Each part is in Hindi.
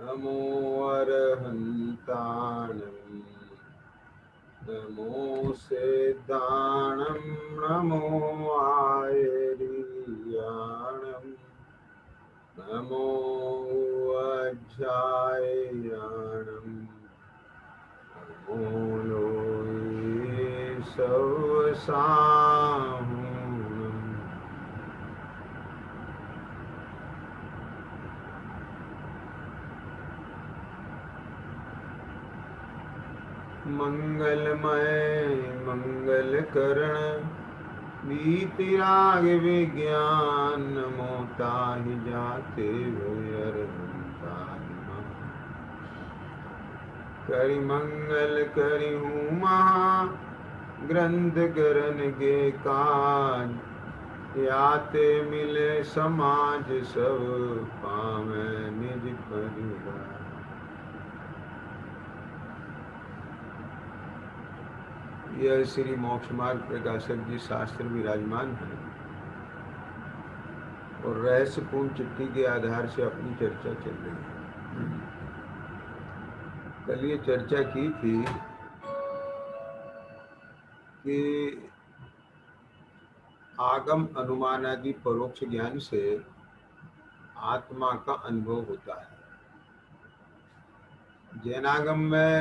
नमो अरहन्ताणं नमो सिद्धाणं नमो आयर्याणं नमो अध्यायाणं नमो लोये सवसाहुणम् मंगलमय मंगलकरण वीतराग विज्ञान मोता ही जाते करि मंगल करि हूँ महा ग्रंथ करन के काज याते मिले समाज सब पावे निज परिवार। यह श्री मोक्ष मार्ग प्रकाशक जी शास्त्र विराजमान है और रहस्यपूर्ण चिट्ठी के आधार से अपनी चर्चा चल रही है। कल ये चर्चा की थी कि आगम अनुमान आदि परोक्ष ज्ञान से आत्मा का अनुभव होता है। जैनागम में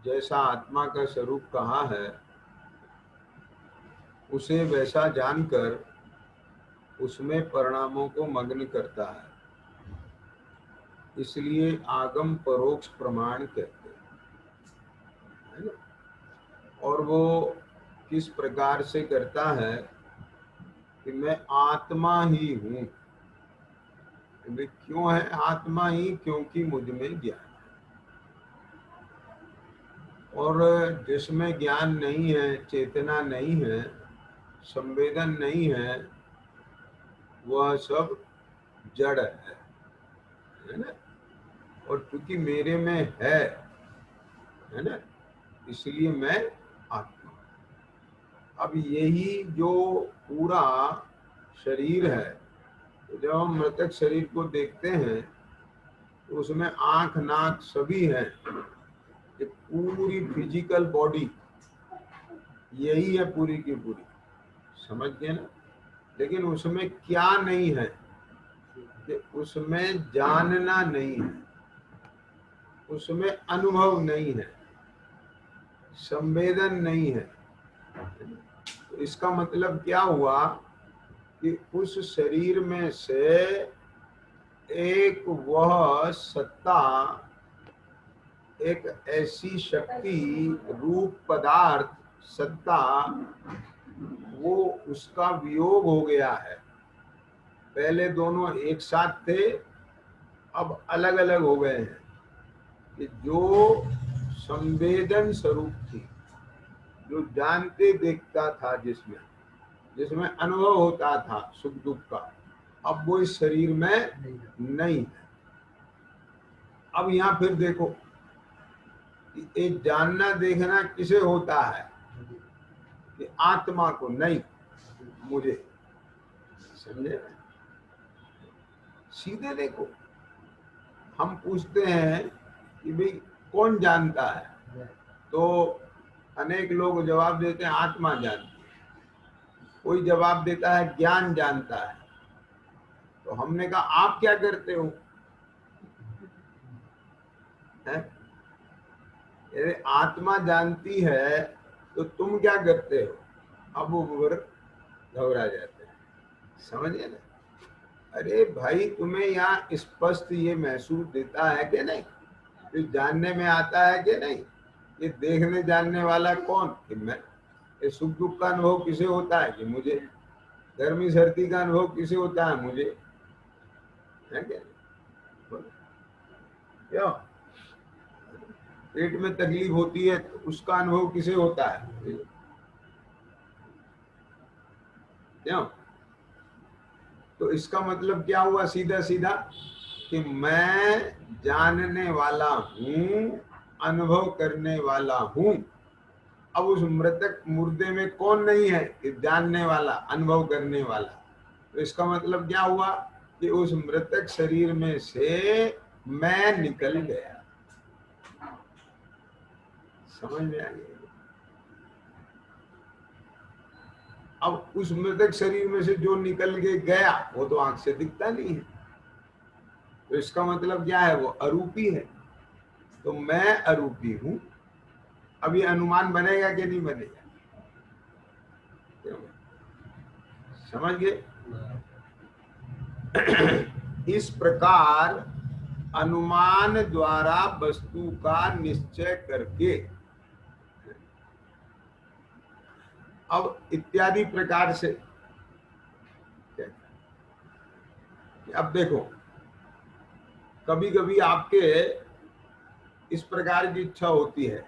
जैसा आत्मा का स्वरूप कहा है उसे वैसा जानकर उसमें परिणामों को मग्न करता है, इसलिए आगम परोक्ष प्रमाण कहते हैं। और वो किस प्रकार से करता है कि मैं आत्मा ही हूँ। क्यों है आत्मा ही? क्योंकि मुझ में ज्ञान, और जिसमें ज्ञान नहीं है, चेतना नहीं है, संवेदन नहीं है, वह सब जड़ है ना। और क्योंकि मेरे में है ना, इसलिए मैं आत्मा। अब यही जो पूरा शरीर है, तो जब हम मृतक शरीर को देखते हैं तो उसमें आंख नाक सभी है, ये पूरी फिजिकल बॉडी यही है पूरी की पूरी, समझ गए ना। लेकिन उसमें क्या नहीं है कि उसमें जानना नहीं है, उसमें अनुभव नहीं है, संवेदन नहीं है। तो इसका मतलब क्या हुआ कि उस शरीर में से एक वह सत्ता, एक ऐसी शक्ति, रूप, पदार्थ, सत्ता, वो उसका वियोग हो गया है। पहले दोनों एक साथ थे, अब अलग अलग हो गए हैं। कि जो संवेदन स्वरूप थी, जो जानते देखता था, जिसमें अनुभव होता था सुख दुख का, अब वो इस शरीर में नहीं है। अब यहाँ फिर देखो कि एक जानना देखना किसे होता है? कि आत्मा को, नहीं मुझे। समझे? सीधे देखो, हम पूछते हैं कि भाई कौन जानता है, तो अनेक लोग जवाब देते हैं आत्मा जानती है, कोई जवाब देता है ज्ञान जानता है। तो हमने कहा आप क्या करते हो? यदि आत्मा जानती है तो तुम क्या करते हो? अब वो घबरा जाते हैं, समझे ना। अरे भाई, तुम्हें यहाँ स्पष्ट ये महसूस देता है कि नहीं? ये जानने में आता है कि नहीं? ये देखने जानने वाला कौन? कि मैं। ये सुख दुख का अनुभव किसे होता है? कि मुझे। गर्मी सर्दी का अनुभव किसे होता है? मुझे। है क्या? क्यों? पेट में तकलीफ होती है तो उसका अनुभव किसे होता है? क्यों? तो इसका मतलब क्या हुआ सीधा सीधा? कि मैं जानने वाला हूँ, अनुभव करने वाला हूँ। अब उस मृतक मुर्दे में कौन नहीं है? कि जानने वाला, अनुभव करने वाला। तो इसका मतलब क्या हुआ कि उस मृतक शरीर में से मैं निकल गया। समझ में आ गया? अब उस मृतक शरीर में से जो निकल के गया वो तो आंख से दिखता नहीं है, तो इसका मतलब क्या है? वो अरूपी है। तो मैं अरूपी हूं। अब ये अनुमान बनेगा कि नहीं बनेगा? समझ गए? इस प्रकार अनुमान द्वारा वस्तु का निश्चय करके, अब इत्यादि प्रकार से, अब देखो कभी कभी आपके इस प्रकार की इच्छा होती है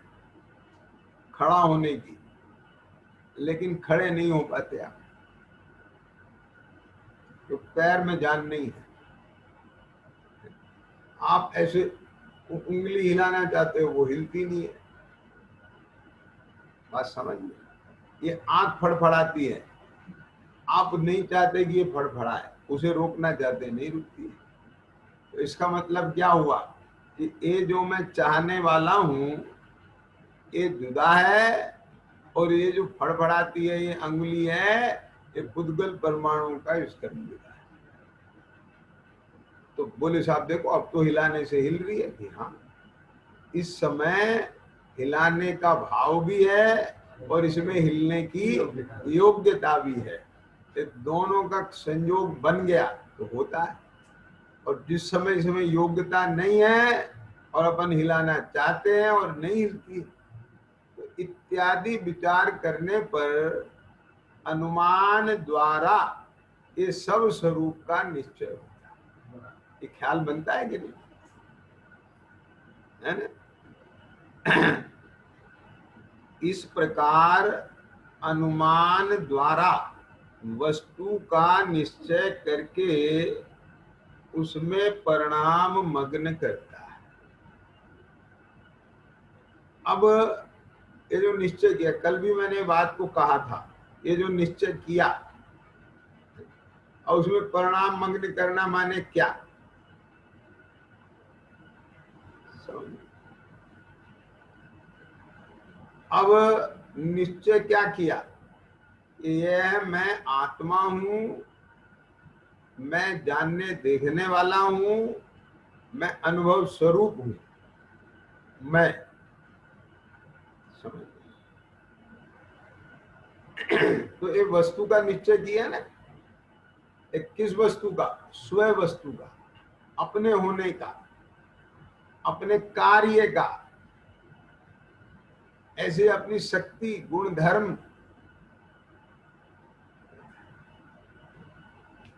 खड़ा होने की, लेकिन खड़े नहीं हो पाते आप, तो पैर में जान नहीं है। आप ऐसे उंगली हिलाना चाहते हो, वो हिलती नहीं है। बात समझ में? ये आंख फड़फड़ाती है, आप नहीं चाहते कि ये फड़फड़ाए, उसे रोकना चाहते, नहीं रुकती है। तो इसका मतलब क्या हुआ कि ये जो मैं चाहने वाला हूं ये जुदा है, और ये जो फड़फड़ाती है ये अंगुली है, ये बुद्गल परमाणु का स्तर जुदा है। तो बोले साहब देखो अब तो हिलाने से हिल रही है कि हाँ, इस समय हिलाने का भाव भी है और इसमें हिलने की योग्यता भी है। ये दोनों का संयोग बन गया तो होता है। और जिस समय इसमें योग्यता नहीं है और अपन हिलाना चाहते हैं और नहीं हिलती, तो इत्यादि विचार करने पर अनुमान द्वारा ये सब स्वरूप का निश्चय होता है। ये ख्याल बनता है कि नहीं? है ना? इस प्रकार अनुमान द्वारा वस्तु का निश्चय करके उसमें परिणाम मग्न करता है। अब ये जो निश्चय किया, कल भी मैंने बात को कहा था, ये जो निश्चय किया और उसमें परिणाम मग्न करना माने क्या? अब निश्चय क्या किया? यह मैं आत्मा हूं, मैं जानने देखने वाला हूं, मैं अनुभव स्वरूप हूं। मैं समझ, तो एक वस्तु का निश्चय किया ना, एक किस वस्तु का? स्व वस्तु का, अपने होने का, अपने कार्य का, ऐसे अपनी शक्ति गुण धर्म,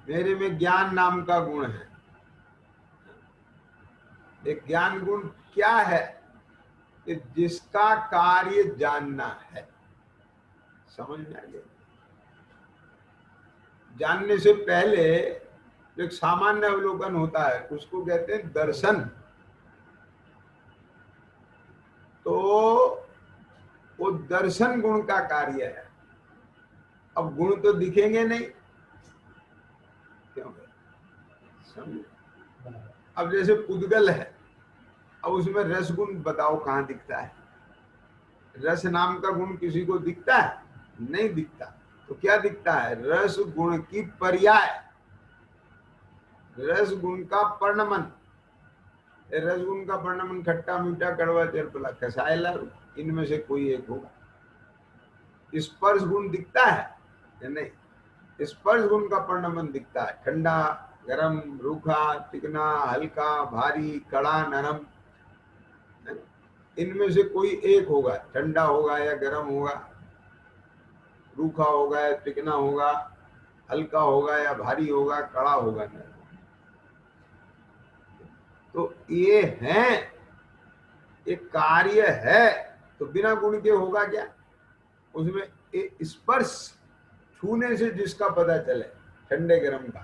मेरे में ज्ञान नाम का गुण है। एक ज्ञान गुण क्या है? कि जिसका कार्य जानना है। समझ में आ गया? जानने से पहले एक सामान्य अवलोकन होता है, उसको कहते हैं दर्शन। तो वो दर्शन गुण का कार्य है। अब गुण तो दिखेंगे नहीं, क्यों? समझे? अब जैसे पुद्गल है, अब उसमें रस गुण बताओ कहाँ दिखता है? रस नाम का गुण किसी को दिखता है? नहीं दिखता। तो क्या दिखता है? रस गुण की पर्याय, रस गुण का पर्णमन। रस गुण का पर्णमन खट्टा मीठा कड़वा चरपला कसाय लारू, इनमें से कोई एक होगा। स्पर्श गुण दिखता है या नहीं? स्पर्श गुण का पर्णमन दिखता है, ठंडा गरम, रूखा चिकना, हल्का भारी, कड़ा नरम। इनमें से कोई एक होगा, ठंडा होगा या गर्म होगा, रूखा होगा या चिकना होगा, हल्का होगा या भारी होगा, कड़ा होगा नरम। तो ये है, एक कार्य है, तो बिना गुण के होगा क्या? उसमें स्पर्श, छूने से जिसका पता चले ठंडे गरम का,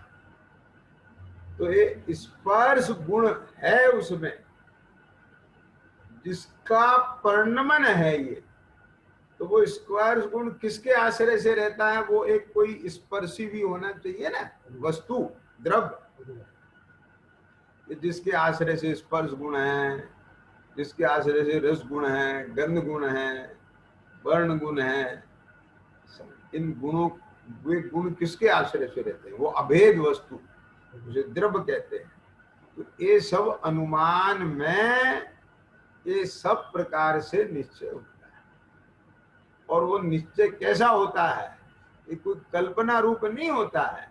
तो ये स्पर्श गुण है उसमें, जिसका पर्णमन है ये। तो वो स्पर्श गुण किसके आश्रय से रहता है? वो एक कोई स्पर्शी भी होना चाहिए ना, वस्तु द्रव्य। कि जिसके आश्रय से स्पर्श गुण है, जिसके आश्रय से रस गुण है, गंध गुण है, वर्ण गुण है, इन गुणों, वे गुण किसके आश्रय से रहते हैं? वो अभेद वस्तु, उसे द्रव्य कहते हैं। तो ये सब अनुमान में ये सब प्रकार से निश्चय होता है। और वो निश्चय कैसा होता है? ये कोई कल्पना रूप नहीं होता है,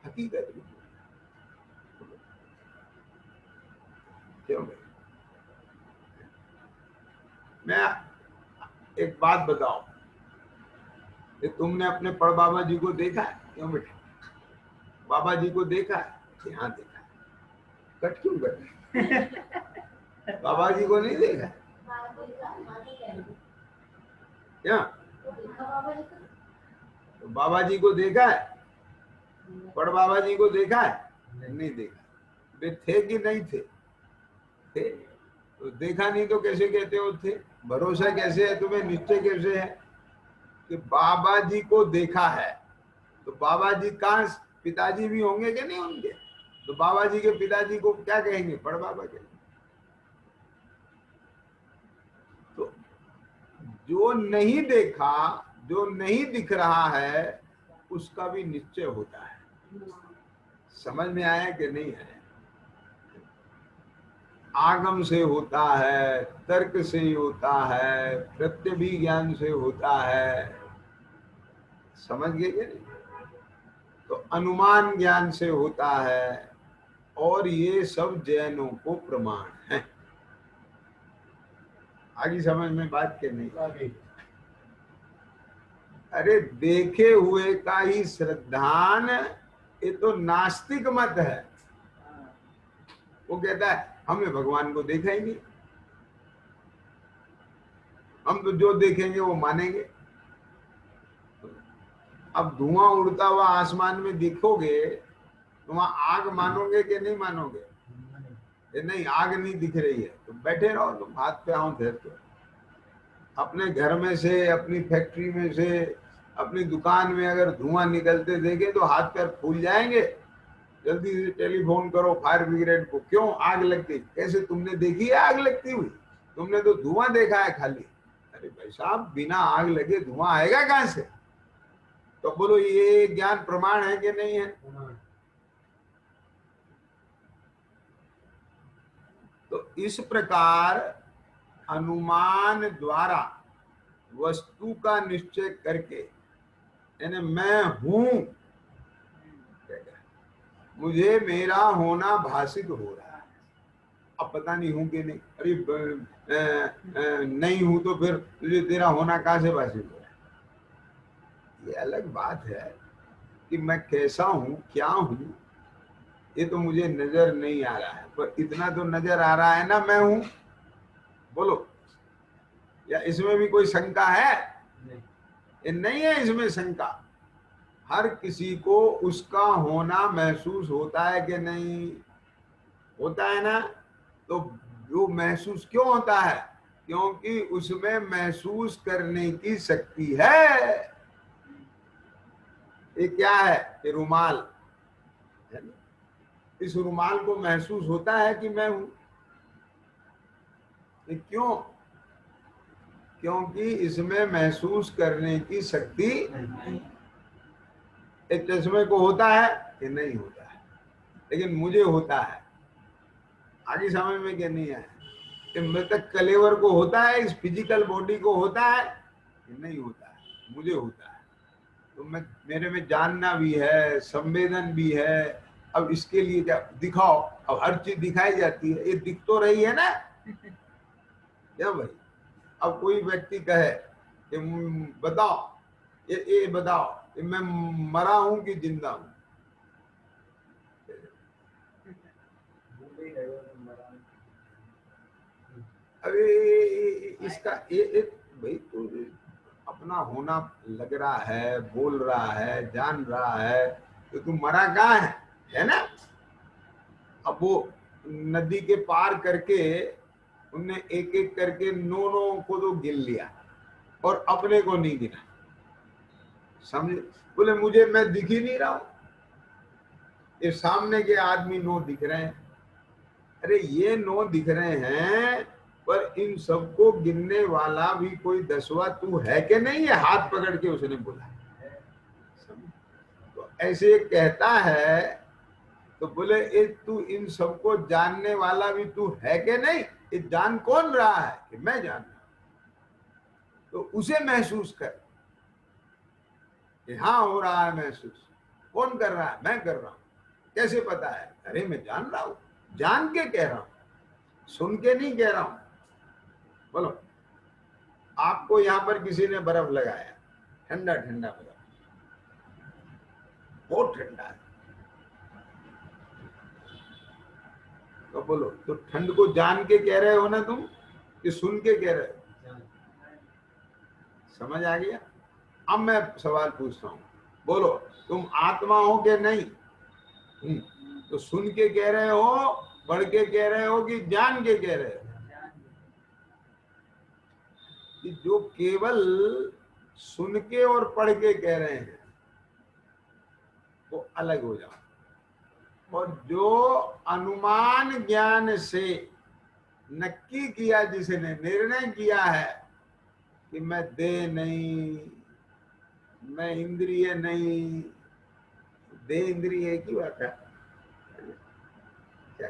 हकीकत रूप। क्यों भाई? मैं एक बात बताओ, कि तुमने अपने पड़ बाबा जी को देखा है? क्यों बेटे? बाबा जी को देखा है? यहाँ देखा है। कट क्यों कर? बाबा जी को नहीं देखा है क्या? तो बाबा जी को देखा है? बड़ बाबा जी को देखा है? नहीं देखा। वे थे कि नहीं थे? थे। तो देखा नहीं तो कैसे कहते हो थे? भरोसा कैसे है तुम्हें, निश्चय कैसे है कि बाबा जी को देखा है? तो बाबा जी का पिताजी भी होंगे कि नहीं होंगे? तो बाबा जी के पिताजी को क्या कहेंगे? बड़ बाबा कहेंगे। तो जो नहीं देखा, जो नहीं दिख रहा है, उसका भी निश्चय होता है। समझ में आया कि नहीं है? आगम से होता है, तर्क से होता है, प्रत्यभिज्ञान से होता है। समझ गए कि नहीं? तो अनुमान ज्ञान से होता है। और ये सब जैनों को प्रमाण है। आगे समझ में बात के नहीं? अरे देखे हुए का ही श्रद्धान, ये तो नास्तिक मत है। वो कहता है हमने भगवान को देखा ही नहीं, हम तो जो देखेंगे वो मानेंगे। अब धुआं उड़ता हुआ आसमान में दिखोगे तो वहां आग मानोगे कि नहीं मानोगे? ये नहीं, आग नहीं दिख रही है तो बैठे रहो, तुम हाथ पे आओ धरते। अपने घर में से, अपनी फैक्ट्री में से, अपनी दुकान में अगर धुआं निकलते देखे तो हाथ पैर फूल जाएंगे। जल्दी से टेलीफोन करो फायर ब्रिगेड को, क्यों आग लग गई? कैसे? तुमने देखी है आग लगती हुई? तुमने तो धुआं देखा है खाली। अरे भाई साहब, बिना आग लगे धुआं आएगा कहां से? तो बोलो ये ज्ञान प्रमाण है कि नहीं है? तो इस प्रकार अनुमान द्वारा वस्तु का निश्चय करके, यानी मैं हूं, मुझे मेरा होना भाषित हो रहा है। अब पता नहीं हूं कि नहीं। अरे नहीं हूं तो फिर तुझे तेरा होना कहां से भाषित हो रहा है? ये अलग बात है कि मैं कैसा हूं, क्या हूं, ये तो मुझे नजर नहीं आ रहा है। पर इतना तो नजर आ रहा है ना, मैं हूं। बोलो, या इसमें भी कोई शंका है? ये नहीं है इसमें शंका। हर किसी को उसका होना महसूस होता है कि नहीं? होता है ना? तो वो महसूस क्यों होता है? क्योंकि उसमें महसूस करने की शक्ति है। ये क्या है? ये रुमाल है ना? इस रुमाल को महसूस होता है कि मैं हूं। ये क्यों? क्योंकि इसमें महसूस करने की शक्ति एक चश्मे को होता है कि नहीं होता है? लेकिन मुझे होता है। आगे समझ में क्या नहीं है? कि मृतक कलेवर को होता है, इस फिजिकल बॉडी को होता है कि नहीं होता है? मुझे होता है। तो मैं, मेरे में जानना भी है, संवेदन भी है। अब इसके लिए क्या दिखाओ? अब हर चीज दिखाई जाती है, ये दिख तो रही है ना? क्या भाई? अब कोई व्यक्ति कहे कि बताओ, ये बताओ कि मैं मरा हूं कि जिंदा हूं? अरे इसका ये भाई, तो अपना होना लग रहा है, बोल रहा है, जान रहा है, तो तू मरा कहाँ है ना? अब वो नदी के पार करके उनने एक एक करके नौ को तो गिन लिया और अपने को नहीं गिना। समझे? बोले मुझे, मैं दिख ही नहीं रहा हूं। ये सामने के आदमी 9 दिख रहे हैं। अरे ये 9 दिख रहे हैं, पर इन सबको गिनने वाला भी कोई 10वां तू है कि नहीं? है हाथ पकड़ के उसने बोला। तो ऐसे कहता है तो बोले ये तू इन सबको जानने वाला भी तू है कि नहीं? ये जान कौन रहा है? कि मैं जान रहा हूं। तो उसे महसूस कर कि हाँ हो रहा है महसूस। कौन कर रहा है? मैं कर रहा हूं। कैसे पता है? अरे मैं जान रहा हूं, जान के कह रहा हूं, सुन के नहीं कह रहा हूं। बोलो, आपको यहां पर किसी ने बर्फ लगाया, ठंडा ठंडा बर्फ, बहुत ठंडा है, तो बोलो तो ठंड को जान के कह रहे हो ना तुम, कि सुन के कह रहे हो? समझ आ गया? अब मैं सवाल पूछता हूं, बोलो तुम आत्मा हो कि नहीं? तो सुन के कह रहे हो, पढ़ के कह रहे हो, कि जान के कह रहे हो? कि जो केवल सुन के और पढ़ के कह रहे हैं वो अलग हो जाओ, और जो अनुमान ज्ञान से नक्की किया, जिसने निर्णय किया है कि मैं देह नहीं, मैं इंद्रिय नहीं, देह इंद्रिय की बात है, क्या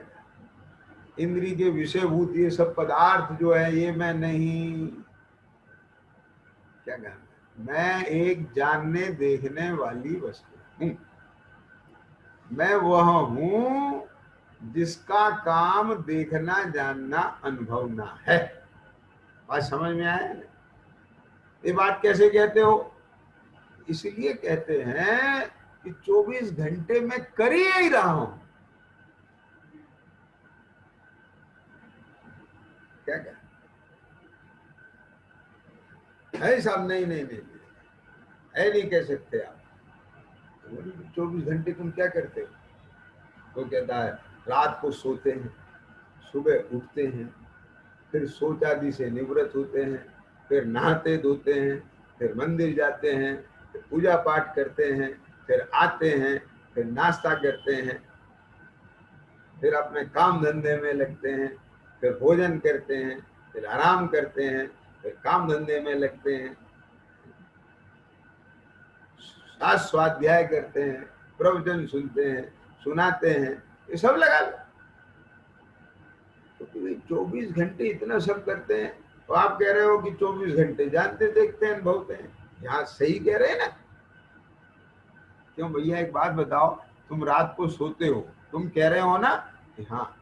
इंद्रिय के विषयभूत ये सब पदार्थ जो है ये मैं नहीं, क्या कहना, मैं एक जानने देखने वाली वस्तु हूं। मैं वह हूं जिसका काम देखना जानना अनुभवना है। बात समझ में आया? ये बात कैसे कहते हो? इसलिए कहते हैं कि 24 घंटे में कर ही रहा हूं। क्या कहते है साहब? नहीं नहीं नहीं, है नहीं कह सकते आप। 24 घंटे तुम क्या करते हो? तो कहता है रात को सोते हैं, सुबह उठते हैं, फिर शौच आदि से निवृत्त होते हैं, फिर नहाते धोते हैं, फिर मंदिर जाते हैं, फिर पूजा पाठ करते हैं, फिर आते हैं, फिर नाश्ता करते हैं, फिर अपने काम धंधे में लगते हैं, फिर भोजन करते हैं, फिर आराम करते हैं, फिर काम धंधे में लगते हैं, शास्त्र स्वाध्याय करते हैं, प्रवचन सुनते हैं, सुनाते हैं, ये सब लगा लो। तो 24 घंटे इतना सब करते हैं, तो आप कह रहे हो कि 24 घंटे जानते देखते हैं अनुभवते हैं। यहाँ सही कह रहे हैं ना? क्यों भैया एक बात बताओ, तुम रात को सोते हो, तुम कह रहे हो ना कि हाँ,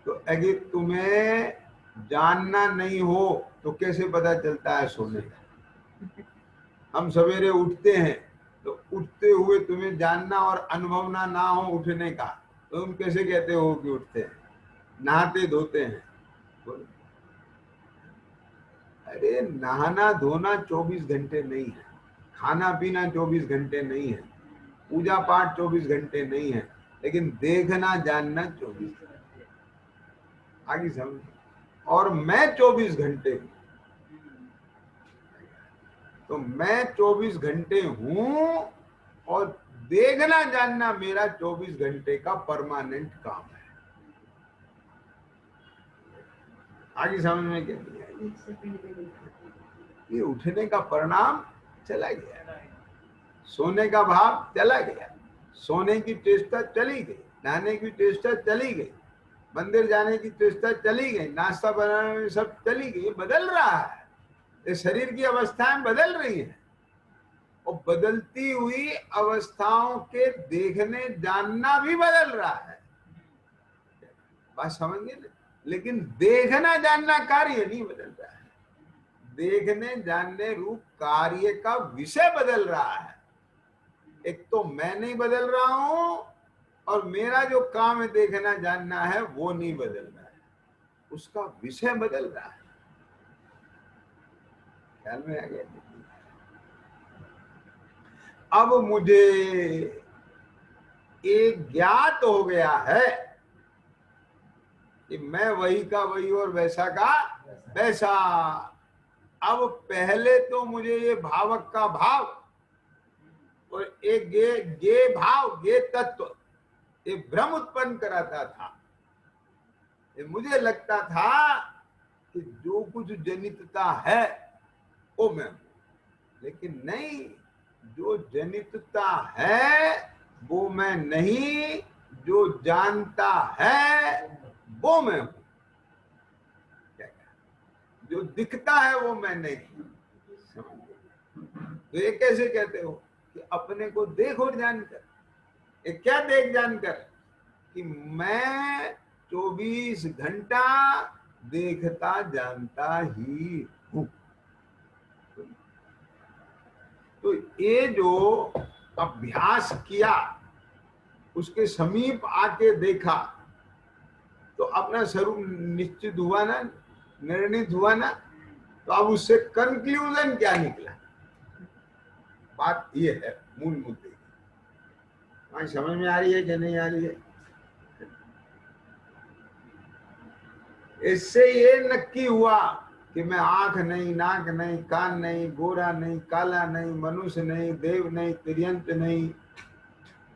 तो अगर तुम्हें जानना नहीं हो तो कैसे पता चलता है सोने का? हम सवेरे उठते हैं, तो उठते हुए तुम्हें जानना और अनुभवना ना हो उठने का, तो तुम कैसे कहते हो कि उठते हैं? नहाते धोते हैं, बोलो। अरे नहाना धोना 24 घंटे नहीं है, खाना पीना 24 घंटे नहीं है, पूजा पाठ 24 घंटे नहीं है, लेकिन देखना जानना 24 घंटे। आगे समझ? और मैं 24 घंटे हूं, तो मैं 24 घंटे हूं, और देखना जानना मेरा 24 घंटे का परमानेंट काम है। आगे समझ में क्या? ये उठने का परिणाम चला गया, सोने का भाव चला गया, सोने की चेष्टा चली गई, नहाने की चेष्टा चली गई, मंदिर जाने की चेष्टा चली गई, नाश्ता बनाने में सब चली गई। बदल रहा है, ये शरीर की अवस्थाएं बदल रही हैं, और बदलती हुई अवस्थाओं के देखने जानना भी बदल रहा है। बात समझिए ना? लेकिन देखना जानना कार्य नहीं बदल रहा है, देखने जानने रूप कार्य का विषय बदल रहा है। एक तो मैं नहीं बदल रहा हूं, और मेरा जो काम है देखना जानना है वो नहीं बदल रहा है, उसका विषय बदल रहा है। ख्याल में आ गया? अब मुझे एक ज्ञात हो गया है कि मैं वही का वही और वैसा का वैसा। अब पहले तो मुझे ये भावक का भाव और एक गे भाव, गे तत्व, ये भ्रम उत्पन्न कराता था। मुझे लगता था कि जो कुछ जनितता है वो मैं हूं, लेकिन नहीं, जो जनितता है वो मैं नहीं, जो जानता है वो मैं हूं। जो दिखता है वो मैं नहीं। तो ये कैसे कहते हो कि अपने को देख और जानकर? ये क्या देख जानकर? कि मैं 24 घंटा देखता जानता ही हूं। तो ये जो अभ्यास किया, उसके समीप आके देखा, तो अपना स्वरूप निश्चित हुआ ना, निर्णित हुआ ना। तो अब उससे कंक्लूजन क्या निकला? बात ये है मूल मुद्दे की। समझ में आ रही है कि नहीं आ रही है? इससे ये नक्की हुआ कि मैं आंख नहीं, नाक नहीं, कान नहीं, गोरा नहीं, काला नहीं, मनुष्य नहीं, देव नहीं, तिर्यंत नहीं,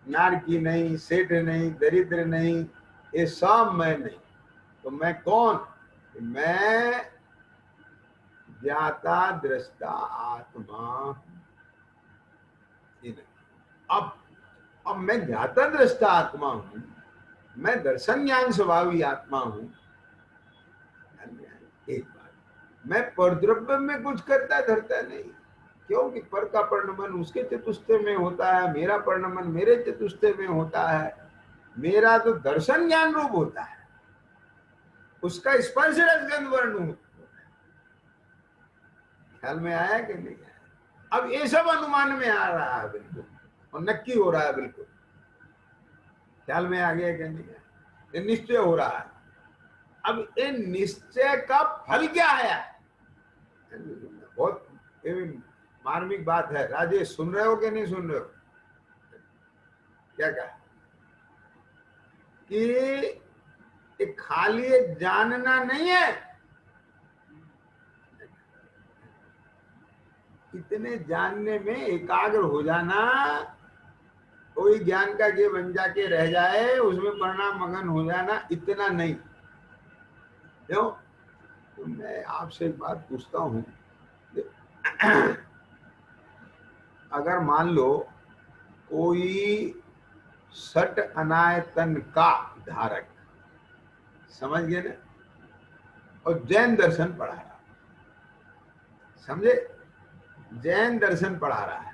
नारकी नहीं, सेठ नहीं, दरिद्र नहीं, ये सब मैं नहीं। तो मैं कौन? मैं ज्ञाता दृष्टा आत्मा। अब अब मैं ज्ञाता दृष्टा आत्मा हूं, मैं दर्शन ज्ञान स्वभावी आत्मा हूं। एक बात, मैं परद्रव्य में कुछ करता धरता नहीं, क्योंकि पर का परिणमन उसके चतुष्टय में होता है, मेरा परिणमन मेरे चतुष्टय में होता है। मेरा तो दर्शन ज्ञान रूप होता है, उसका स्पर्श रसगंध वर्ण होता है। ख्याल में आया कि नहीं आया? अब ये सब अनुमान में आ रहा है बिल्कुल, और नक्की हो रहा है बिल्कुल। ख्याल में आ गया कि नहीं आया? ये निश्चय हो रहा है। अब ये निश्चय का फल क्या है? बहुत मार्मिक बात है। राजेश, सुन रहे हो कि नहीं सुन रहे हो? क्या कहा कि खाली एक जानना नहीं है, इतने जानने में एकाग्र हो जाना, कोई ज्ञान का ये बन जाके रह जाए, उसमें परिणाम मगन हो जाना, इतना नहीं। क्यों? तो मैं आपसे एक बात पूछता हूं, अगर मान लो कोई सट अनायतन का धारक, समझ गए ना, और जैन दर्शन पढ़ा रहा, समझे, जैन दर्शन पढ़ा रहा है।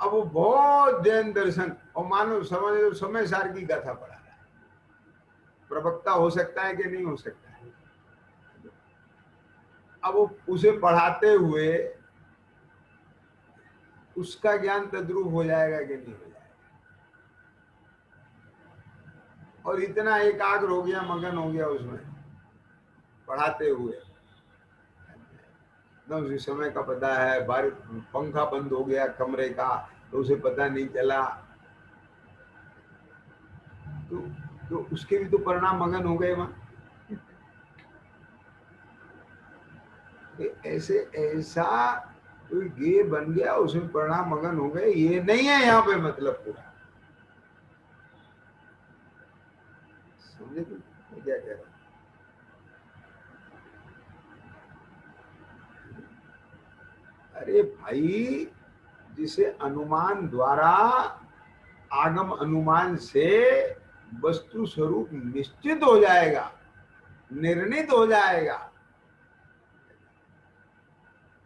अब वो बहुत जैन दर्शन और मानो समझ लो समय सार की गाथा पढ़ा रहा है। प्रवक्ता हो सकता है कि नहीं हो सकता है? अब वो उसे पढ़ाते हुए उसका ज्ञान तद्रूप हो जाएगा कि नहीं हो जाएगा? और इतना एकाग्र हो गया, मगन हो गया उसमें पढ़ाते हुए, न उसे समय का पता है, बारिश, पंखा बंद हो गया कमरे का तो उसे पता नहीं चला, तो उसके भी तो परिणाम मगन हो गए वहां। ऐसे ऐसा कोई गे बन गया, उसमें परिणाम मगन हो गए, ये नहीं है यहाँ पे मतलब पूरा। समझे तुम मैं क्या कह रहा हूँ? अरे भाई, जिसे अनुमान द्वारा, आगम अनुमान से वस्तु स्वरूप निश्चित हो जाएगा, निर्णित हो जाएगा,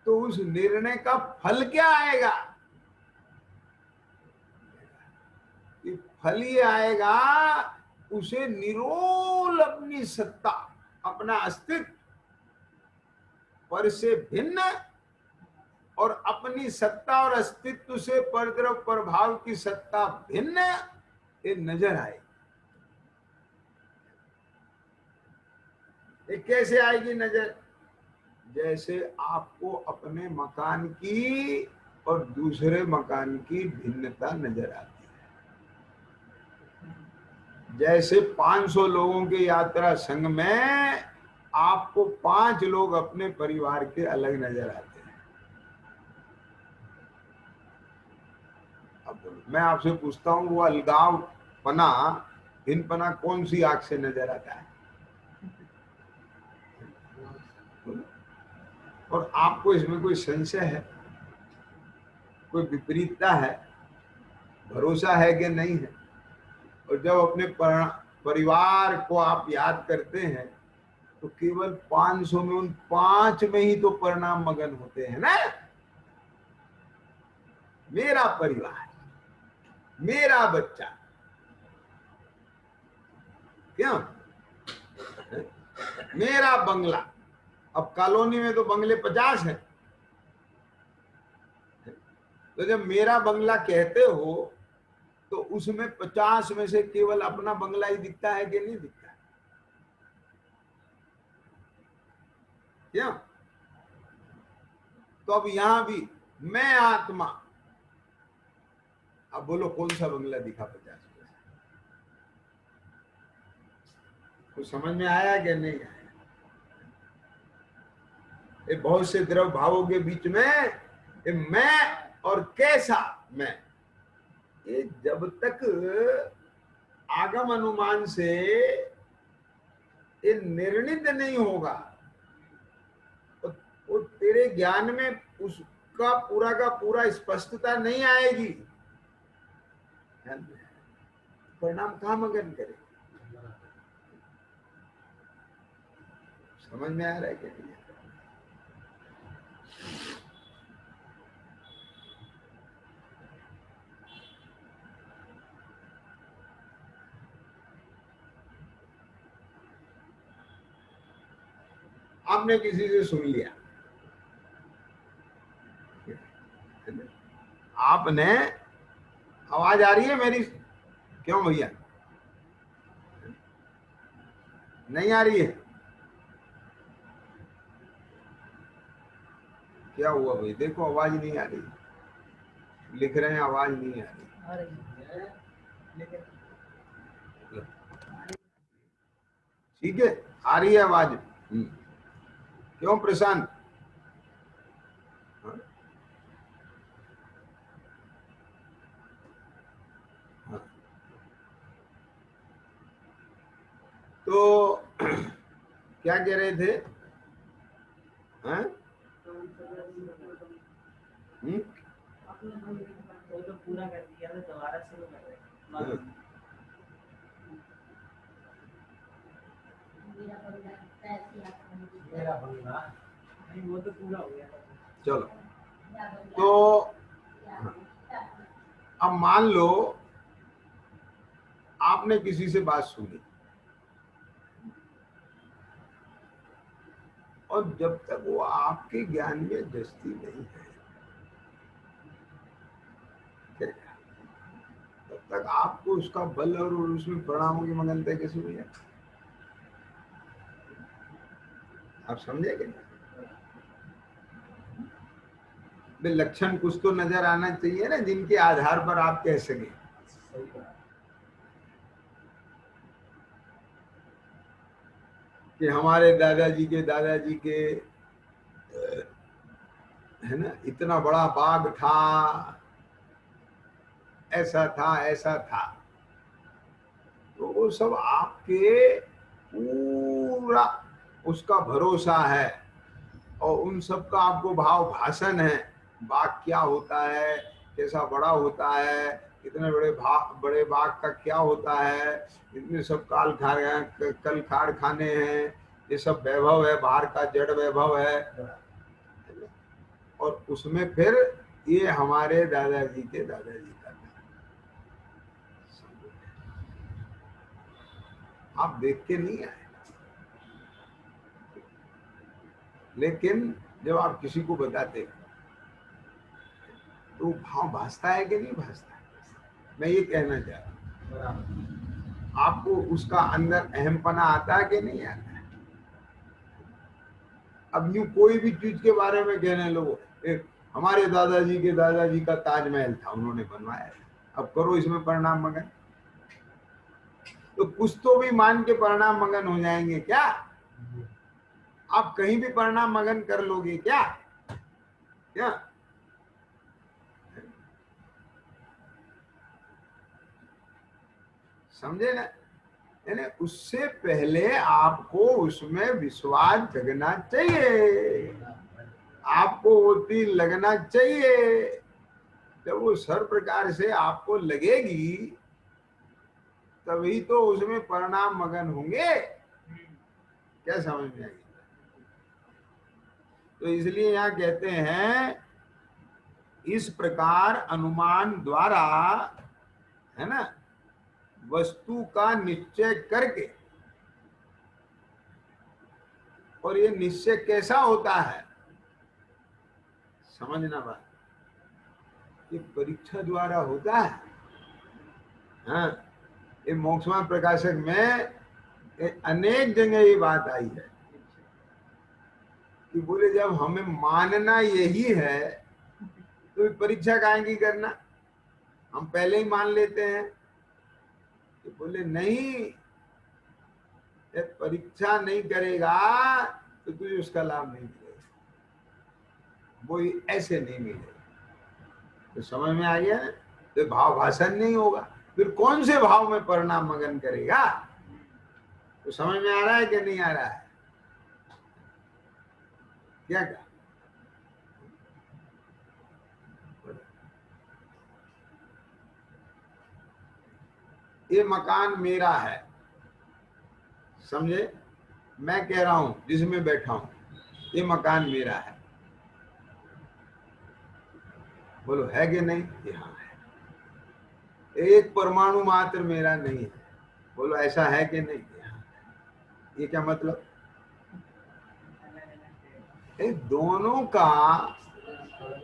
तो उस निर्णय का फल क्या आएगा? कि फल ये आएगा, उसे निरोल अपनी सत्ता, अपना अस्तित्व पर से भिन्न, और अपनी सत्ता और अस्तित्व से परद्रव प्रभाव की सत्ता भिन्न, ये नजर आएगी। ये कैसे आएगी नजर? जैसे आपको अपने मकान की और दूसरे मकान की भिन्नता नजर आती है। जैसे 500 लोगों के यात्रा संघ में आपको 5 लोग अपने परिवार के अलग नजर आते हैं। अब मैं आपसे पूछता हूं, वो अलगाव पना, भिन्न पना कौन सी आंख से नजर आता है? और आपको इसमें कोई संशय है, कोई विपरीतता है, भरोसा है कि नहीं है? और जब अपने परिवार को आप याद करते हैं तो केवल 500 में उन 5 में ही तो परिणाम मगन होते हैं ना। मेरा परिवार, मेरा बच्चा, क्यों, मेरा बंगला। अब कॉलोनी में तो बंगले 50 हैं, तो जब मेरा बंगला कहते हो तो उसमें 50 में से केवल अपना बंगला ही दिखता है कि नहीं दिखता? क्या? तो अब यहां भी मैं आत्मा, अब बोलो कौन सा बंगला दिखा 50 में से? कुछ समझ में आया कि नहीं आया? ये बहुत से द्रव भावों के बीच में ये मैं और कैसा मैं, ये जब तक आगम अनुमान से ये निर्णित नहीं होगा तो वो तेरे ज्ञान में उसका पूरा का पूरा स्पष्टता नहीं आएगी। परिणाम कहाँ मगन करे? समझ में आ रहा है कि नहीं? आपने किसी से सुन लिया, आपने, आवाज आ रही है मेरी? क्यों भैया नहीं आ रही है? क्या हुआ भाई? देखो आवाज नहीं आ रही, लिख रहे हैं आवाज नहीं आ रही। ठीक है, आ रही है आवाज। क्यों प्रशांत? हाँ? हाँ। तो क्या कह रहे थे? हाँ? पूरा कर दिया तो दोबारा शुरू कर रहे हैं। मेरा बंगला नहीं, वो तो पूरा हो गया। चलो, तो अब मान लो आपने किसी से बात सुनी और जब तक वो आपके ज्ञान में दृष्टि नहीं है तब तक आपको उसका बल और उसमें परिणामों की मगनता कैसे हुई है? आप समझे कि नहीं? लक्षण कुछ तो नजर आना चाहिए ना जिनके आधार पर आप कह सके। कि हमारे दादाजी के है ना इतना बड़ा बाग था, ऐसा था ऐसा था, तो वो सब आपके पूरा उसका भरोसा है और उन सब का आपको भाव भाषण है। बाग क्या होता है, कैसा बड़ा होता है, इतने बड़े बाग का क्या होता है, इतने सब कल कारखाने हैं, ये सब वैभव है, बाहर का जड़ वैभव है। और उसमें फिर ये हमारे दादाजी के दादाजी का था। आप देख के नहीं आए, लेकिन जब आप किसी को बताते तो भाव भासता है कि नहीं भासता? मैं ये कहना चाह रहा हूं, आपको उसका अंदर अहमपना आता है कि नहीं आता है? अब यूं कोई भी चीज के बारे में कहने लोगों, हमारे दादाजी का ताजमहल था, उन्होंने बनवाया था, अब करो इसमें परिणाम मगन, तो कुछ तो भी मान के परिणाम मगन हो जाएंगे क्या? आप कहीं भी परिणाम मगन कर लोगे क्या? क्या समझे ना? यानी उससे पहले आपको उसमें विश्वास जगना चाहिए। आपको वो तीर लगना चाहिए। जब वो सर्व प्रकार से आपको लगेगी तभी तो उसमें परिणाम मगन होंगे। क्या समझ में आएगी? तो इसलिए यहाँ कहते हैं इस प्रकार अनुमान द्वारा, है ना, वस्तु का निश्चय करके। और ये निश्चय कैसा होता है समझना बात, ये परीक्षा द्वारा होता है। हाँ, ये मोक्षमान प्रकाशक में अनेक जगह ये बात आई है कि बोले जब हमें मानना यही है तो परीक्षा काहे की करना, हम पहले ही मान लेते हैं। तो बोले नहीं, परीक्षा नहीं करेगा तो तुझे उसका लाभ नहीं मिलेगा, वो ऐसे नहीं मिलेगा। तो समझ में आ गया ना? तो भाव भाषण नहीं होगा, फिर कौन से भाव में परिणाम मगन करेगा? तो समझ में आ रहा है कि नहीं आ रहा है? क्या कहा? ये मकान मेरा है, समझे? मैं कह रहा हूं जिसमें बैठा हूं ये मकान मेरा है, बोलो है कि नहीं? ये हाँ है। एक परमाणु मात्र मेरा नहीं है, बोलो ऐसा है कि नहीं? हाँ। ये क्या मतलब? दोनों का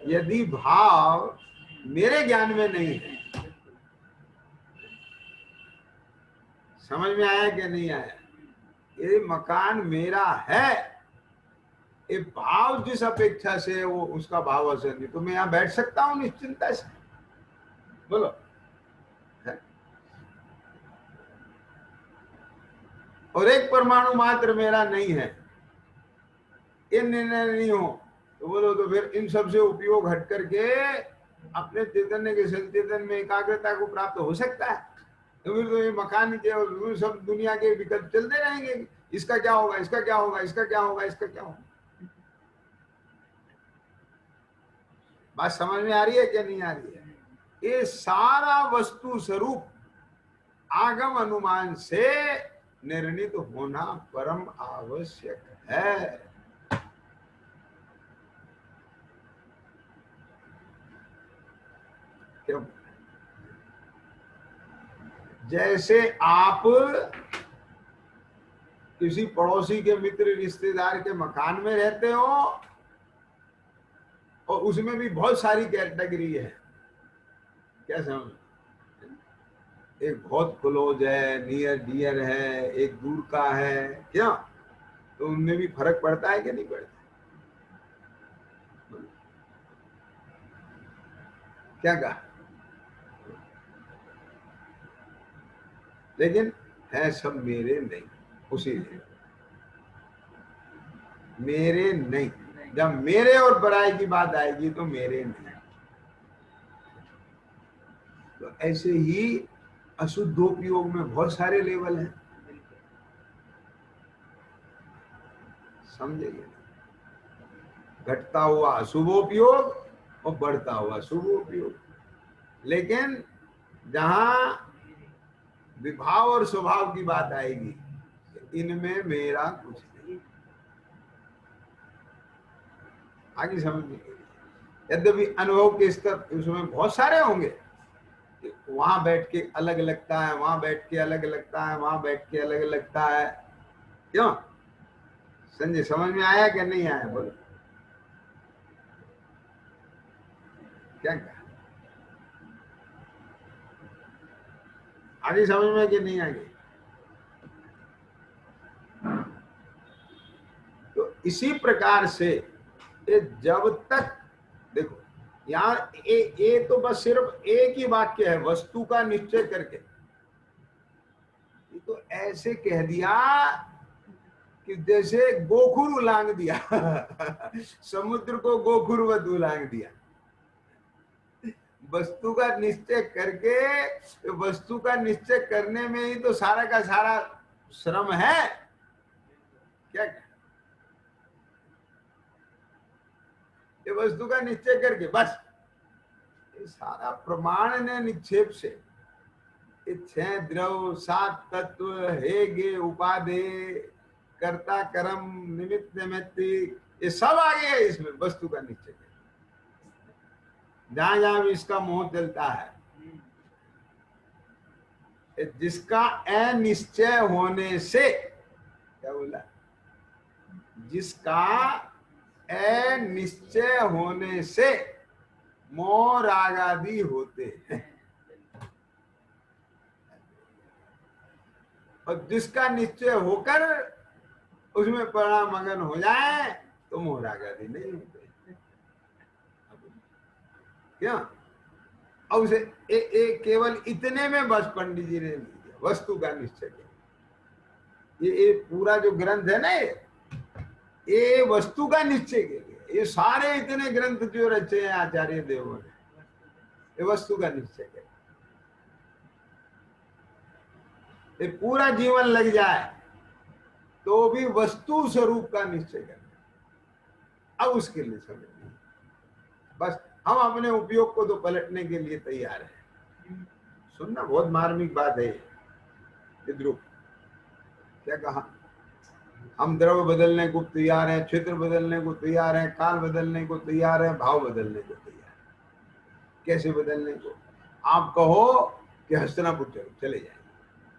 यदि भाव मेरे ज्ञान में नहीं है, समझ में आया कि नहीं आया? ये मकान मेरा है, ये भाव जिस अपेक्षा से वो उसका भाव असर नहीं, तो मैं यहाँ बैठ सकता हूँ निश्चिंता से, बोलो। और एक परमाणु मात्र मेरा नहीं है, ये निर्णय नहीं हो तो बोलो तो फिर इन सब से उपयोग हट करके अपने चैतन्य के चेतन में एकाग्रता को प्राप्त हो सकता है? तो फिर तो ये मकान के सब दुनिया के विकल्प चलते रहेंगे, इसका क्या होगा, इसका क्या होगा, इसका क्या होगा, इसका क्या होगा। बात समझ में आ रही है क्या नहीं आ रही है? ये सारा वस्तु स्वरूप आगम अनुमान से निर्णित होना परम आवश्यक है। क्यों? जैसे आप किसी पड़ोसी के मित्र रिश्तेदार के मकान में रहते हो और उसमें भी बहुत सारी कैटेगरी है, क्या समझ? एक बहुत क्लोज है, नियर डियर है, एक दूर का है, क्या? तो उनमें भी फर्क पड़ता है कि नहीं पड़ता? क्या कहा? लेकिन है सब मेरे नहीं, उसी लिए मेरे नहीं। जब मेरे और बड़ाई की बात आएगी तो मेरे नहीं। तो ऐसे ही अशुद्धोपयोग में बहुत सारे लेवल हैं, समझेंगे? घटता हुआ अशुभोपयोग और बढ़ता हुआ शुभोपयोग। लेकिन जहां विभाव और स्वभाव की बात आएगी इनमें मेरा कुछ नहीं। आगे समझ में? यद्यपि अनुभव के स्तर उसमें बहुत सारे होंगे, वहां बैठ के अलग लगता है, वहां बैठ के अलग लगता है, वहां बैठ के अलग लगता है। क्यों संजय, समझ में आया कि नहीं आया? बोलो क्या कहा? आगे समझ में कि नहीं आगे? तो इसी प्रकार से जब तक देखो यहाँ ये तो बस सिर्फ एक ही वाक्य है, वस्तु का निश्चय करके। तो ऐसे कह दिया कि जैसे गोखुर उलांग दिया समुद्र को गोखुरवत उलांग दिया। वस्तु का निश्चय करके, वस्तु का निश्चय करने में ही तो सारा का सारा श्रम है। क्या ये वस्तु का निश्चय करके बस ये सारा प्रमाण ने निक्षेप से ये 6 द्रव 7 तत्व हे गे उपाधे कर्ता कर्म निमित्त नैमित्तिक ये सब आ गया इसमें वस्तु का निश्चय करके। जहां जहां भी इसका मोह चलता है, जिसका अनिश्चय होने से, क्या बोला, जिसका अनिश्चय होने से मोह राग आदि होते हैं, और जिसका निश्चय होकर उसमें परिणामगन हो जाए तो मोह राग आदि नहीं होते। क्या अब उसे केवल इतने में बस पंडित जी ने लिया वस्तु का निश्चय। ये पूरा जो ग्रंथ है ना, ये वस्तु का निश्चय के लिए, ये सारे इतने ग्रंथ जो रचे हैं आचार्य देवों ने, ये वस्तु का निश्चय के लिए। ये पूरा जीवन लग जाए तो भी वस्तु स्वरूप का निश्चय करना, अब उसके लिए समझ नहीं। बस हम अपने उपयोग को तो पलटने के लिए तैयार हैं। सुनना, बहुत मार्मिक बात है ये। ध्रुव क्या कहा, हम द्रव्य बदलने को तैयार हैं, क्षेत्र बदलने को तैयार हैं, काल बदलने को तैयार हैं, भाव बदलने को तैयार हैं। कैसे बदलने को? आप कहो कि हस्तिनापुर चलो, चले जाएंगे।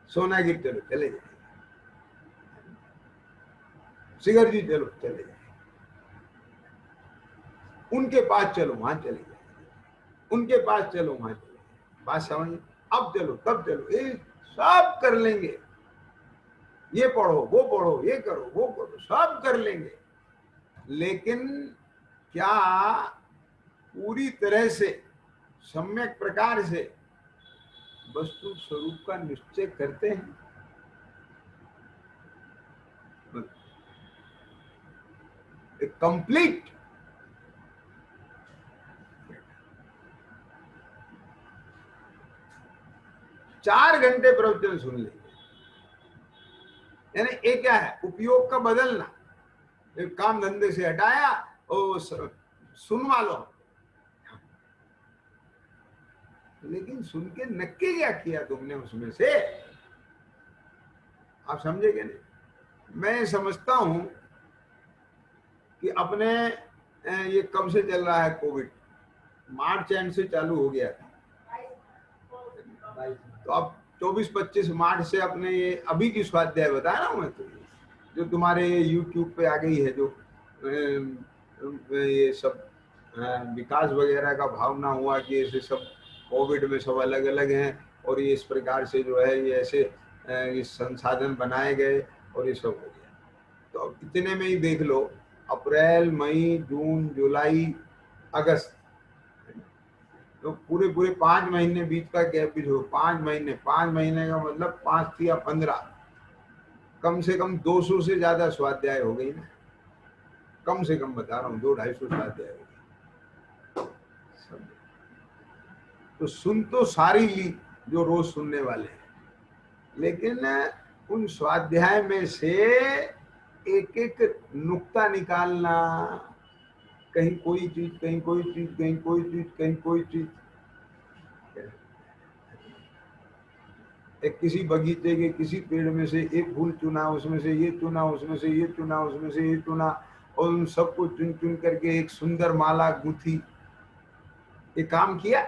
सोनागिर चलो, चले जाएंगे। शिखर जी चलो, चले जाएंगे। उनके पास चलो, वहां चले जाएंगे। उनके पास चलो, वहां चले जाएंगे। बात समझ? अब चलो, तब चलो, ये सब कर लेंगे। ये पढ़ो, वो पढ़ो, ये करो, वो करो, सब कर लेंगे। लेकिन क्या पूरी तरह से सम्यक प्रकार से वस्तु स्वरूप का निश्चय करते हैं? कंप्लीट चार घंटे प्रवचन सुन लेंगे। यानी ये क्या है? उपयोग का बदलना। एक काम धंधे से हटाया और सुनवा लो। लेकिन सुन के नक्की क्या किया तुमने उसमें से? आप समझेंगे नहीं। मैं समझता हूं कि अपने ये कब से चल रहा है कोविड? मार्च एंड से चालू हो गया था। तो अब 24-25 मार्च से अपने ये अभी की स्वाध्याय बताया ना मैं, तो जो तुम्हारे यूट्यूब पे आ गई है, जो ये सब विकास वगैरह का भावना हुआ कि ऐसे सब कोविड में सब अलग अलग हैं और ये इस प्रकार से जो है ये ऐसे ये संसाधन बनाए गए और ये सब हो गया। तो अब इतने में ही देख लो, अप्रैल, मई, जून, जुलाई, अगस्त, तो पूरे 5 महीने बीच का गैप भी जो 5 महीने, 5 महीने का मतलब 5 या 15, कम से कम 200 से ज्यादा स्वाध्याय हो गई ना। कम से कम बता रहा हूँ, 200-250 स्वाध्याय हो गई। तो सुन तो सारी ली जो रोज सुनने वाले हैं, लेकिन उन स्वाध्याय में से एक एक नुक्ता निकालना, कहीं कोई चीज, कहीं कोई चीज, कहीं कोई चीज, कहीं कोई चीज। एक किसी बगीचे के किसी पेड़ में से एक फूल चुना, उसमें से ये चुना, उसमें से ये चुना, उसमें से ये चुना, और उन सबको चुन चुन करके एक सुंदर माला गूंथी। ये काम किया।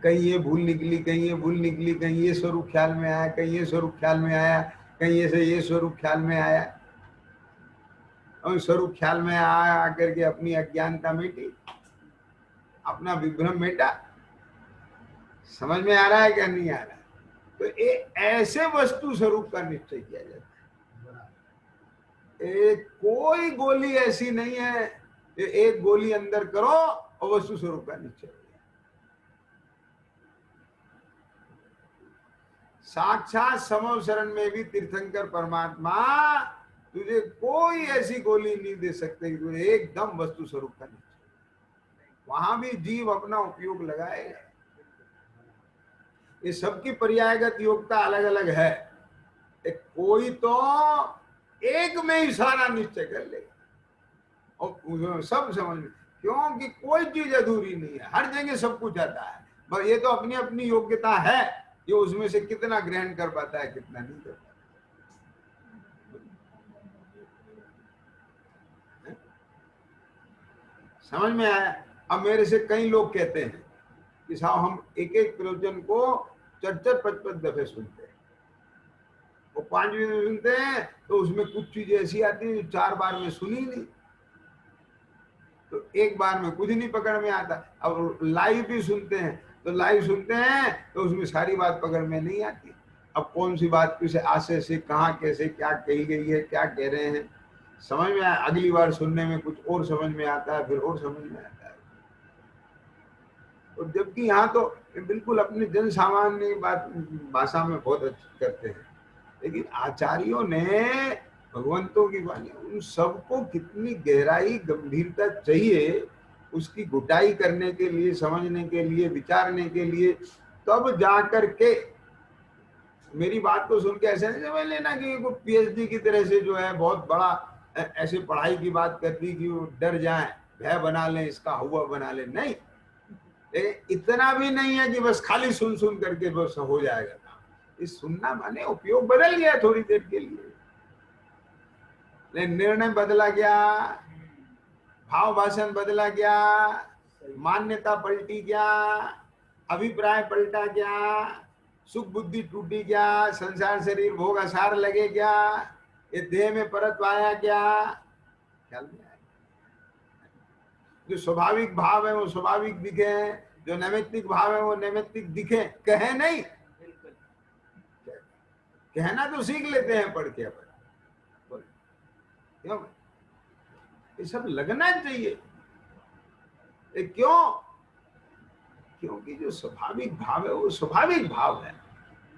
कहीं ये भूल निकली, कहीं ये भूल निकली, कहीं ये स्वरूप ख्याल में आया, कहीं ये स्वरूप ख्याल में आया, कहीं ये से ये स्वरूप ख्याल में आया, और स्वरूप ख्याल में आया आकर के अपनी अज्ञानता मिटी, अपना विभ्रम मिटा। समझ में आ रहा है क्या नहीं आ रहा है? तो ये ऐसे वस्तु स्वरूप का निश्चय किया जाता है। एक कोई गोली ऐसी नहीं है कि एक गोली अंदर करो और वस्तु स्वरूप का निश्चय हो जाए। साक्षात समवसरण में भी तीर्थंकर परमात्मा तुझे कोई ऐसी गोली नहीं दे सकते कि तुझे एकदम वस्तु स्वरूप का निश्चय। वहां भी जीव अपना उपयोग लगाएगा। ये सबकी पर्यायगत योग्यता अलग अलग है। एक कोई तो एक में ही सारा निश्चय कर लेगा, और सब समझ में, क्योंकि कोई चीज अधूरी नहीं है, हर जगह सब कुछ आता है। बस ये तो अपनी अपनी योग्यता है कि उसमें से कितना ग्रहण कर पाता है, कितना नहीं कर पाता है? समझ में आया? अब मेरे से कई लोग कहते हैं कि साहब हम एक एक प्रवचन को 4-4-5-5 दफे सुनते हैं, वो 5वीं में सुनते हैं तो उसमें कुछ चीजें ऐसी आती है जो 4 बार में सुनी नहीं, तो एक बार में कुछ नहीं पकड़ में आता। अब लाइव भी सुनते हैं तो लाइव सुनते हैं तो उसमें सारी बात पकड़ में नहीं आती। अब कौन सी बात किसे आशय से कहाँ कैसे क्या कही गई है, क्या कह रहे हैं, समझ में आया। अगली बार सुनने में कुछ और समझ में आता है, फिर और समझ में आता है। और जबकि यहाँ तो बिल्कुल अपने जन सामान्य बात भाषा में बहुत अच्छी करते हैं, लेकिन आचार्यों ने भगवंतों की वाणी उन सबको कितनी गहराई गंभीरता चाहिए उसकी घुटाई करने के लिए, समझने के लिए, विचारने के लिए, तब जाकर के। मेरी बात को सुन के ऐसे नहीं समझ लेना कि वो पीएचडी की तरह से जो है बहुत बड़ा ऐसे पढ़ाई की बात कर दी कि वो डर जाए, भय बना ले, इसका हुआ बना ले, नहीं। इतना भी नहीं है कि बस खाली सुन सुन करके बस हो जाएगा। इस सुनना माने उपयोग बदल गया थोड़ी देर के लिए, लेकिन निर्णय बदला गया, भाव भाषण बदला गया, मान्यता पलटी गया, अभिप्राय पलटा गया, सुख बुद्धि टूटी गया, संसार शरीर भोग आसार लगे गया, ये देह में परत आया गया, ख्याल में आया। जो स्वाभाविक भाव है वो स्वाभाविक दिखे, जो नैमित्तिक भाव है वो नैमित्तिक दिखे, कहे नहीं। कहना तो सीख लेते हैं पढ़ के, अपन क्यों, ये सब लगना चाहिए। क्यों? क्योंकि जो स्वाभाविक भाव है वो स्वाभाविक भाव है,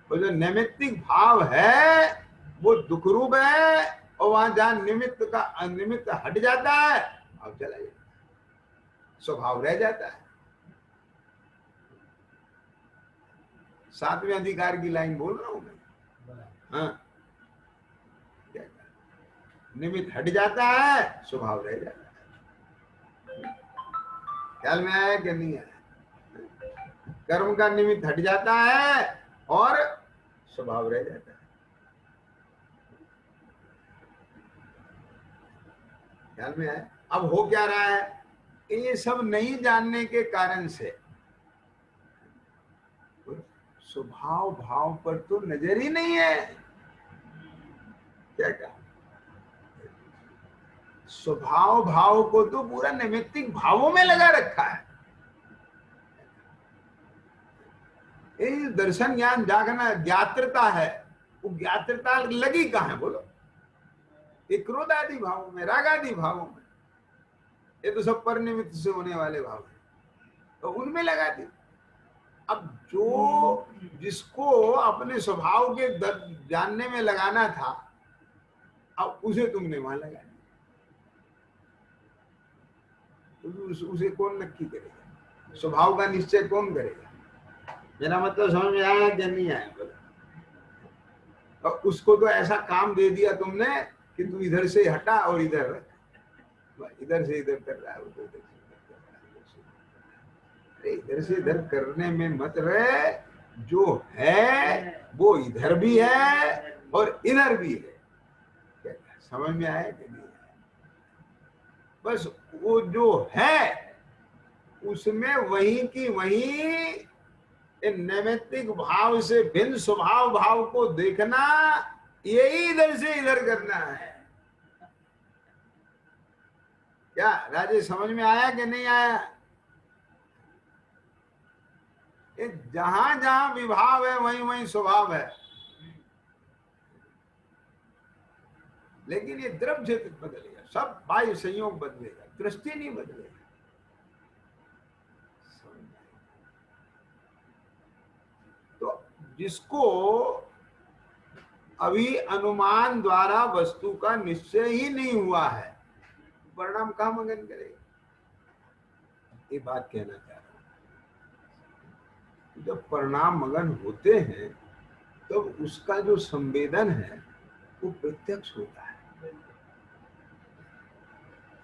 और जो नैमित्तिक भाव है वो दुख रूप है, और वहां जहां निमित्त का अनिमित्त हट जाता है भाव चला जाता है, स्वभाव रह जाता है। 7वें अधिकार की लाइन बोल रहा हूं मैं। हाँ, निमित्त हट जाता है, स्वभाव रह जाता है। ख्याल में आया कि नहीं आया? कर्म का निमित्त हट जाता है और स्वभाव रह जाता है। ख्याल में आया? अब हो क्या रहा है, ये सब नहीं जानने के कारण से स्वभाव भाव पर तो नजर ही नहीं है। क्या कहा? स्वभाव भाव को तो पूरा नैमित्तिक भावों में लगा रखा है। ये दर्शन ज्ञान जागना ज्ञात्रता है, वो ज्ञात्रता लगी कहाँ है बोलो? ये क्रोध आदि भावों में, राग आदि भावों में, ये तो सब पर निमित्त से होने वाले भाव है, तो उनमें लगा दी। अब जो जिसको अपने स्वभाव के जानने में लगाना था, अब उसे तुमने वहां लगा दिया, उसे कौन नक्की करेगा? स्वभाव का निश्चय कौन करेगा? मेरा मतलब समझ में आया कि नहीं आया? और उसको तो ऐसा काम दे दिया तुमने कि तू इधर से हटा और इधर से इधर कर रहा है, इधर से इधर करने में मत रहे, जो है वो इधर भी है और इधर भी है। समझ में आया कि नहीं? बस वो जो है उसमें वही की वही नैमित्तिक भाव से भिन्न स्वभाव भाव को देखना, यही इधर से इधर करना है। क्या राजेश समझ में आया कि नहीं आया? जहां जहां विभाव है वहीं वहीं स्वभाव है, लेकिन ये द्रव्य क्षेत्र बदलेगा, सब बाह्य संयोग बदलेगा, दृष्टि नहीं बदलेगा। तो जिसको अभी अनुमान द्वारा वस्तु का निश्चय ही नहीं हुआ है, परिणाम कहां मगन करेगा? ये बात कहना चाह रहा हूं। जब परिणाम मगन होते हैं तब तो उसका जो संवेदन है वो प्रत्यक्ष होता है।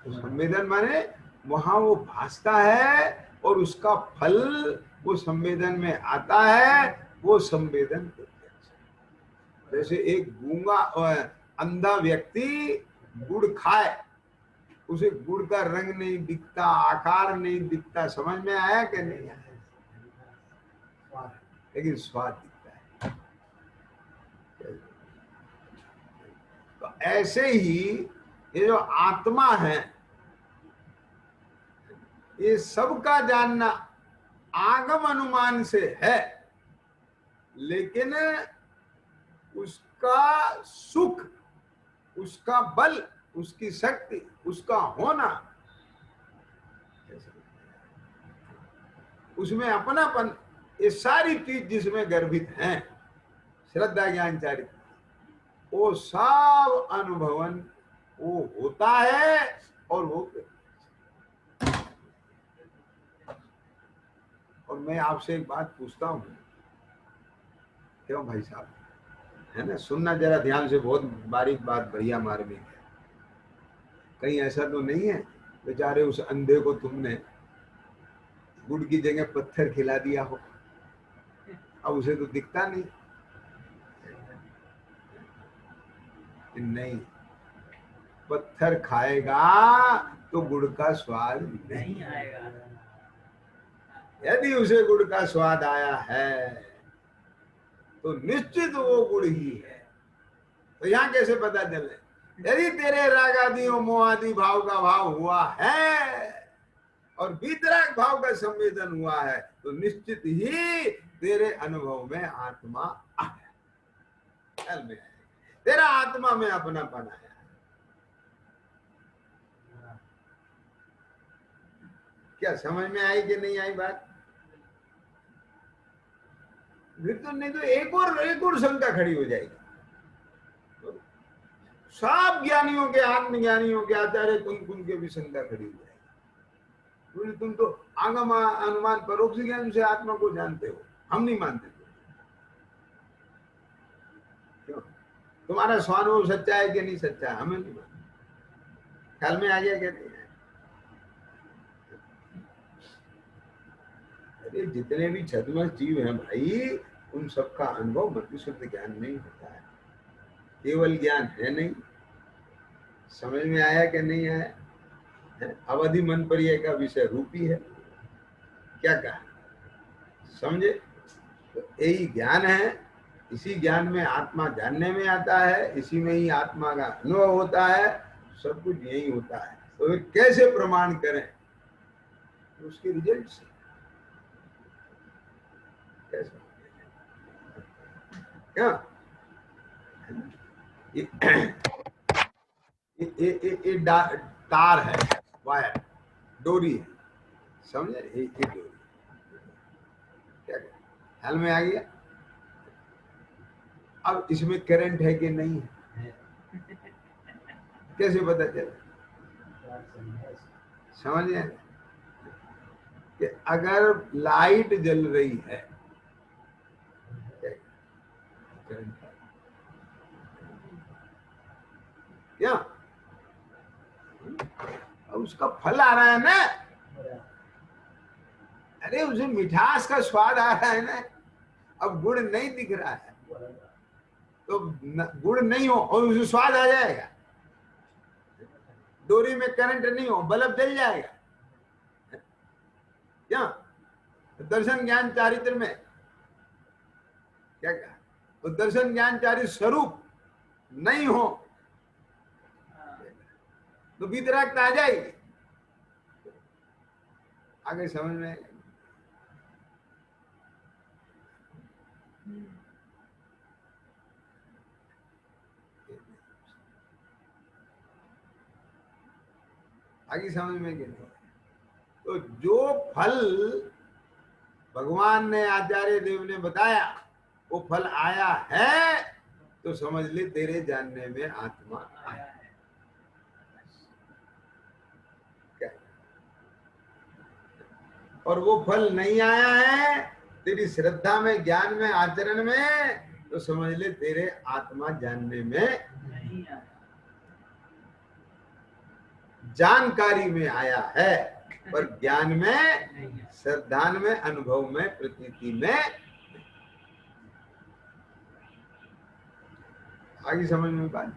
संवेदन माने वहां वो भासता है और उसका फल वो संवेदन में आता है, वो संवेदन प्रत्यक्ष। जैसे एक गूंगा अंधा व्यक्ति गुड़ खाए, उसे गुड़ का रंग नहीं दिखता, आकार नहीं दिखता, समझ में आया कि नहीं आया? लेकिन स्वाद दिखता है। तो ऐसे ही ये जो आत्मा है, ये सबका जानना आगम अनुमान से है, लेकिन उसका सुख, उसका बल, उसकी शक्ति, उसका होना, उसमें अपनापन, ये सारी चीज जिसमें गर्भित हैं, श्रद्धा ज्ञान चारित्र, वो सब अनुभवन वो होता है। और वो, और मैं आपसे एक बात पूछता हूँ, क्यों भाई साहब, है ना, सुनना जरा ध्यान से, बहुत बारीक बात, बढ़िया मार्मिक है। कहीं ऐसा तो नहीं है बेचारे उस अंधे को तुमने गुड़ की जगह पत्थर खिला दिया हो, अब उसे तो दिखता नहीं? नहीं, पत्थर खाएगा तो गुड़ का स्वाद नहीं आएगा। यदि उसे गुड़ का स्वाद आया है तो निश्चित वो गुड़ ही है। तो यहाँ कैसे पता चले? यदि तेरे राग आदि और मोह आदि भाव का भाव हुआ है और वीतराग भाव का संवेदन हुआ है, तो निश्चित ही तेरे अनुभव में आत्मा आया, तेरा आत्मा में अपनापन आया। क्या समझ में आई कि नहीं आई बात? फिर तो नहीं तो एक और शंका खड़ी हो जाएगी। सब ज्ञानियों के, आत्मज्ञानियों के, आचार्य कुन के भी शंका खड़ी हो जाएगी। तुम तो आगम अनुमान परोक्ष ज्ञान से आत्मा को जानते हो, हम नहीं मानते। क्यों? तुम्हारा स्वानुभव सच्चा है कि नहीं सच्चा है, हमें नहीं मानते। ख्याल में आ गया क्या? नहीं? अरे जितने भी छद्म जीव हैं भाई, उन सबका अनुभव मति शुद्ध ज्ञान नहीं होता है, केवल ज्ञान है नहीं। समझ में आया कि नहीं आया? अवधि मन परिचय का विषय रूपी है। क्या कहा? समझे? तो यही ज्ञान है, इसी ज्ञान में आत्मा जानने में आता है, इसी में ही आत्मा का अनुभव होता है, सब कुछ यही होता है। तो फिर कैसे प्रमाण करें? उसके रिजल्ट से कैसे? क्या ये तार है, वायर, डोरी है, समझे? ये डोरी, क्या ख्याल में आ गया? अब इसमें करंट है कि नहीं है, कैसे पता चले? समझे कि अगर लाइट जल रही है, क्या अब उसका फल आ रहा है ना? अरे उसे मिठास का स्वाद आ रहा है ना। अब गुड़ नहीं दिख रहा है तो गुड़ नहीं हो और उसे स्वाद आ जाएगा। डोरी में करंट नहीं हो, बल्ब जल जाएगा क्या? दर्शन ज्ञान चारित्र में क्या कहा? तो दर्शन ज्ञान चारित्र स्वरूप नहीं हो तो वितरागता आ जाएगी। आगे समझ में आगे समझ में क्या? तो जो फल भगवान ने, आचार्य देव ने बताया, वो फल आया है तो समझ ले तेरे जानने में आत्मा आया है। क्या? और वो फल नहीं आया है तेरी श्रद्धा में, ज्ञान में, आचरण में, तो समझ ले तेरे आत्मा जानने में नहीं आया। जानकारी में आया है, पर ज्ञान में, श्रद्धान में, अनुभव में, प्रतीति में। आगे समझ में बात।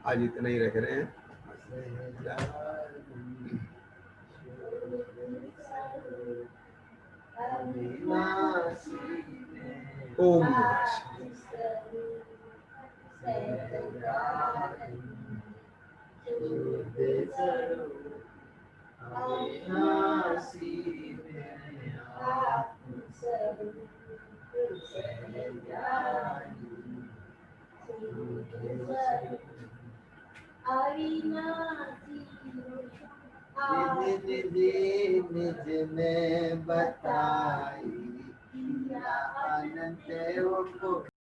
आज इतना ही रख रहे हैं। ओम नमः निज ने बताई, आनंद